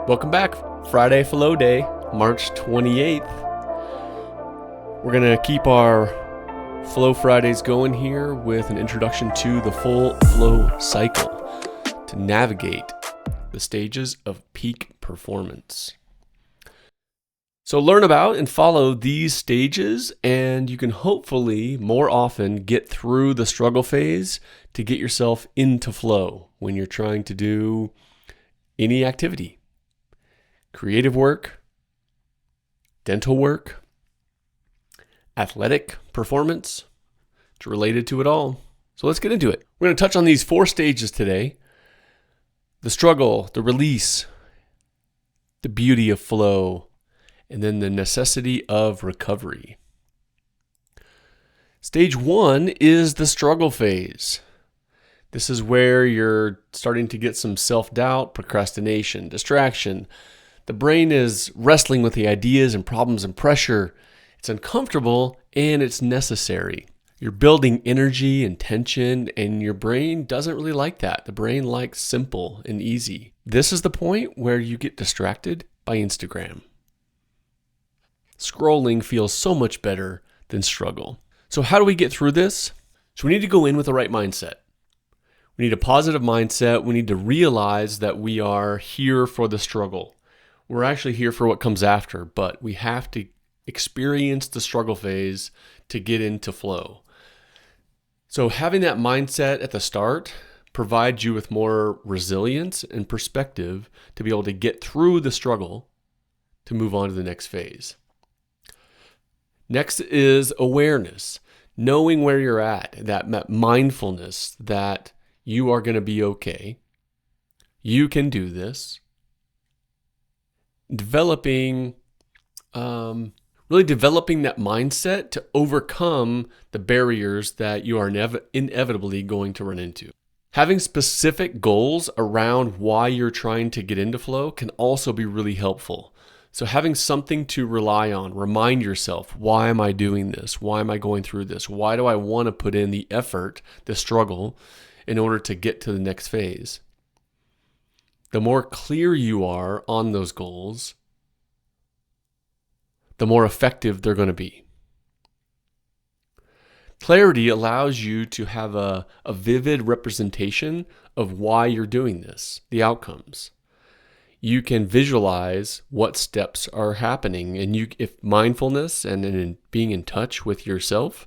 Welcome back. Friday Flow Day, March 28th. We're going to keep our Flow Fridays going here with an introduction to the full flow cycle to navigate the stages of peak performance. So learn about and follow these stages, and you can hopefully more often get through the struggle phase to get yourself into flow when you're trying to do any activity. Creative work, dental work, athletic performance. It's related to it all. So let's get into it. We're going to touch on these 4 stages today: the struggle, the release, the beauty of flow, and then the necessity of recovery. Stage 1 is the struggle phase. This is where you're starting to get some self-doubt, procrastination, distraction. The brain is wrestling with the ideas and problems and pressure. It's uncomfortable and it's necessary. You're building energy and tension, and your brain doesn't really like that. The brain likes simple and easy. This is the point where you get distracted by Instagram. Scrolling feels so much better than struggle. So how do we get through this? So we need to go in with the right mindset. We need a positive mindset. We need to realize that we are here for the struggle. We're actually here for what comes after, but we have to experience the struggle phase to get into flow. So having that mindset at the start provides you with more resilience and perspective to be able to get through the struggle to move on to the next phase. Next is awareness, knowing where you're at, that mindfulness that you are going to be okay. You can do this. Developing that mindset to overcome the barriers that you are inevitably going to run into. Having specific goals around why you're trying to get into flow can also be really helpful. So having something to rely on, remind yourself, why am I doing this? Why am I going through this? Why do I want to put in the effort, the struggle, in order to get to the next phase? The more clear you are on those goals, the more effective they're going to be. Clarity allows you to have a vivid representation of why you're doing this, the outcomes. You can visualize what steps are happening, and if mindfulness and being in touch with yourself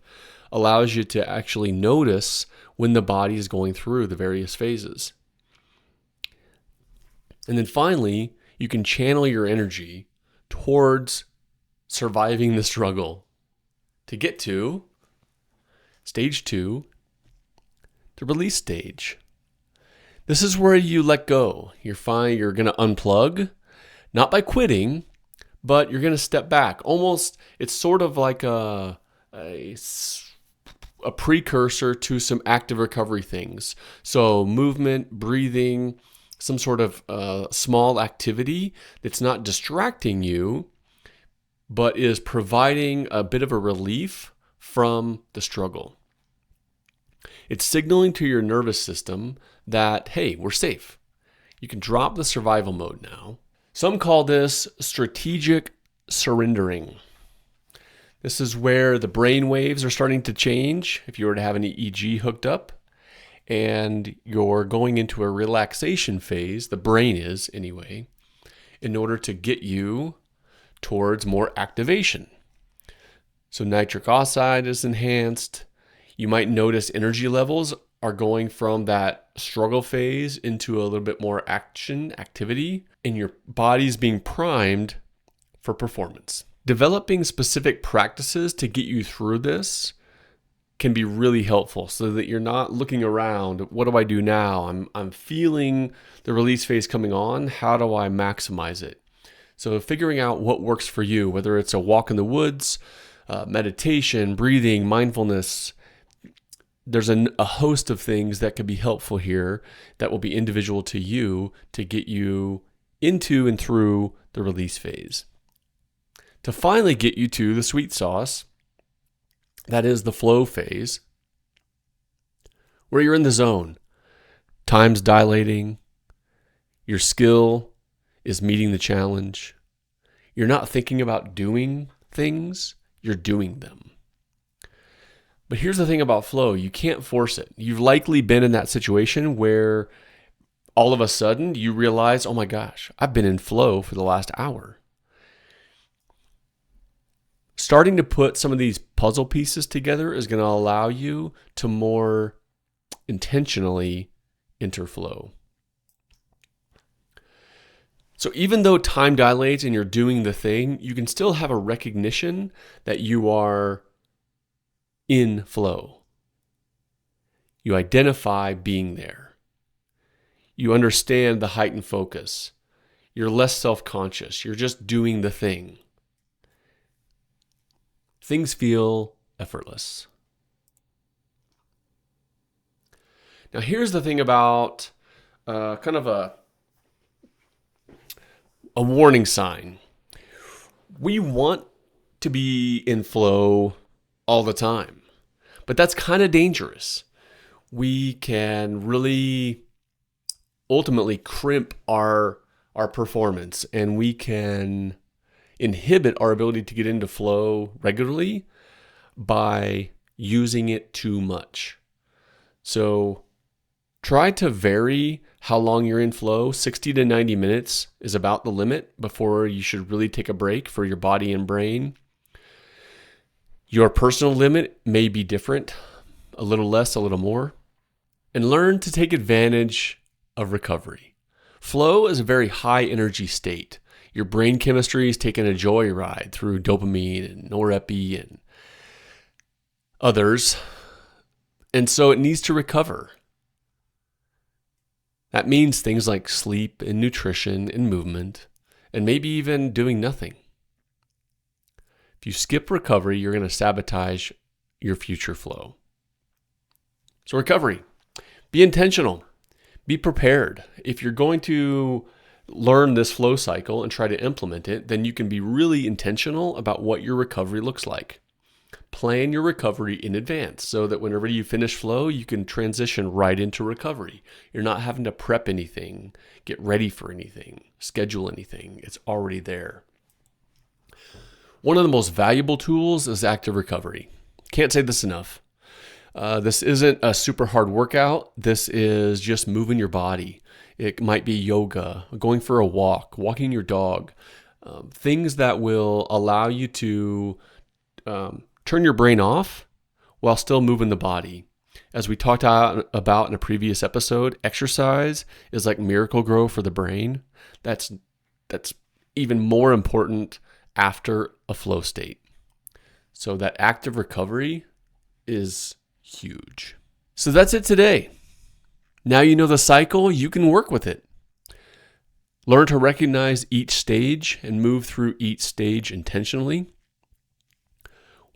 allows you to actually notice when the body is going through the various phases. And then finally, you can channel your energy towards surviving the struggle to get to stage 2, the release stage. This is where you let go. You're going to unplug, not by quitting, but you're going to step back. Almost, it's sort of like a precursor to some active recovery things. So movement, breathing, some sort of small activity that's not distracting you, but is providing a bit of a relief from the struggle. It's signaling to your nervous system that, hey, we're safe. You can drop the survival mode now. Some call this strategic surrendering. This is where the brain waves are starting to change if you were to have an EEG hooked up, and you're going into a relaxation phase, the brain is anyway, in order to get you towards more activation. So nitric oxide is enhanced. You might notice energy levels are going from that struggle phase into a little bit more activity, and your body's being primed for performance. Developing specific practices to get you through this can be really helpful so that you're not looking around, what do I do now? I'm feeling the release phase coming on. How do I maximize it? So figuring out what works for you, whether it's a walk in the woods, meditation, breathing, mindfulness, there's a host of things that could be helpful here that will be individual to you to get you into and through the release phase. To finally get you to the sweet sauce, that is the flow phase, where you're in the zone. Time's dilating. Your skill is meeting the challenge. You're not thinking about doing things, you're doing them. But here's the thing about flow, you can't force it. You've likely been in that situation where all of a sudden you realize, oh my gosh, I've been in flow for the last hour. Starting to put some of these puzzle pieces together is going to allow you to more intentionally enter flow. So even though time dilates and you're doing the thing, you can still have a recognition that you are in flow. You identify being there. You understand the heightened focus. You're less self-conscious. You're just doing the thing. Things feel effortless. Now here's the thing about kind of a warning sign. We want to be in flow all the time, but that's kind of dangerous. We can really ultimately crimp our performance, and we can inhibit our ability to get into flow regularly by using it too much. So try to vary how long you're in flow. 60 to 90 minutes is about the limit before you should really take a break for your body and brain. Your personal limit may be different, a little less, a little more. And learn to take advantage of recovery. Flow is a very high energy state. Your brain chemistry is taking a joyride through dopamine and norepi and others. And so it needs to recover. That means things like sleep and nutrition and movement, and maybe even doing nothing. If you skip recovery, you're going to sabotage your future flow. So recovery, be intentional, be prepared. If you're going to learn this flow cycle and try to implement it, then you can be really intentional about what your recovery looks like. Plan your recovery in advance so that whenever you finish flow, you can transition right into recovery. You're not having to prep anything, get ready for anything, schedule anything. It's already there. One of the most valuable tools is active recovery. Can't say this enough. This isn't a super hard workout. This is just moving your body. It might be yoga, going for a walk, walking your dog, things that will allow you to turn your brain off while still moving the body. As we talked about in a previous episode, exercise is like Miracle-Gro for the brain. That's even more important after a flow state. So that active recovery is huge. So that's it today. Now you know the cycle, you can work with it. Learn to recognize each stage and move through each stage intentionally.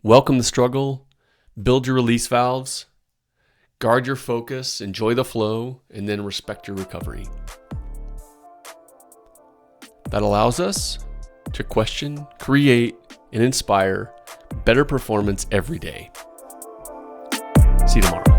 Welcome the struggle, build your release valves, guard your focus, enjoy the flow, and then respect your recovery. That allows us to question, create, and inspire better performance every day. See you tomorrow.